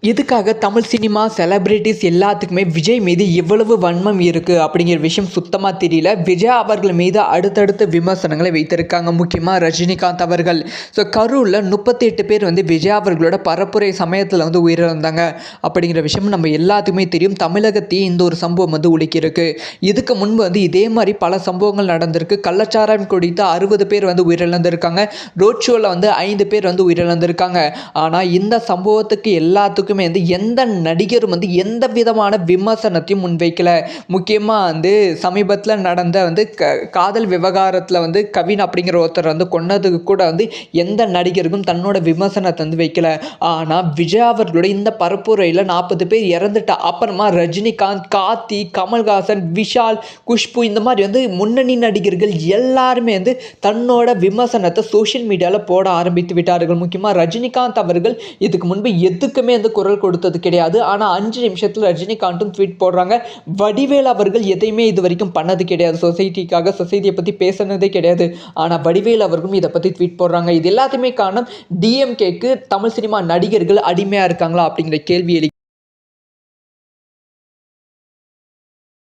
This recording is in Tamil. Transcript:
இதுக்காக தமிழ் சினிமா செலிபிரிட்டிஸ் எல்லாத்துக்குமே விஜய் மீது இவ்வளவு வன்மம் இருக்குது அப்படிங்கிற விஷயம் சுத்தமாக தெரியல. விஜய் அவர்கள் மீது அடுத்தடுத்த விமர்சனங்களை வைத்திருக்காங்க. முக்கியமாக ரஜினிகாந்த் அவர்கள். ஸோ கரூரில் 38 பேர் விஜய் அவர்களோட பரப்புரை சமயத்தில் உயிரிழந்தாங்க அப்படிங்கிற விஷயம் நம்ம எல்லாத்துக்குமே தெரியும். தமிழகத்தையே இந்த ஒரு சம்பவம் உலுக்கியிருக்கு. இதுக்கு முன்பு இதே மாதிரி பல சம்பவங்கள் நடந்திருக்கு. கள்ளச்சாராயம் குடித்து 60 பேர் உயிரிழந்திருக்காங்க. ரோட் ஷோவில் 5 பேர் உயிரிழந்திருக்காங்க. ஆனால் இந்த சம்பவத்துக்கு எல்லாத்துக்கும் எந்த நடிகரும் எந்த விதமான விமர்சனத்தையும் முன்வைக்கல. முக்கியமாக சமீபத்தில் நடந்த காதல் விவகாரத்தில் கவின் அப்படிங்கிற ஒருத்தர் கொன்னதுக்கு கூட எந்த நடிகருக்கும் தன்னோட விமர்சனத்தை வைக்கல. ஆனால் விஜய் அவர்களுடைய இந்த பரப்புரையில் 40 பேர் இறந்துட்ட அப்புறமா ரஜினிகாந்த், கார்த்தி, கமல்ஹாசன், விஷால், குஷ்பு இந்த மாதிரி முன்னணி நடிகர்கள் எல்லாருமே தன்னோட விமர்சனத்தை சோஷியல் மீடியாவில் போட ஆரம்பித்து விட்டார்கள். முக்கியமாக ரஜினிகாந்த் அவர்கள் இதுக்கு முன்பு எதுக்குமே குரல் கொடுத்தது கிடையாது. ஆனால் 5 நிமிஷத்தில் ரஜினிகாந்தும் ட்வீட் போடுறாங்க. வடிவேல் அவர்கள் எதையுமே இது வரைக்கும் பண்ணது கிடையாது. சொசைட்டிக்காக சொசைட்டியை பற்றி பேசுனதே கிடையாது. ஆனால் வடிவேல் அவர்களும் இதை பற்றி ட்வீட் போடுறாங்க. இது எல்லாத்தையுமே காரணம் டிஎம்கேக்கு தமிழ் சினிமா நடிகர்கள் அடிமையாக இருக்காங்களா அப்படிங்கிற கேள்வி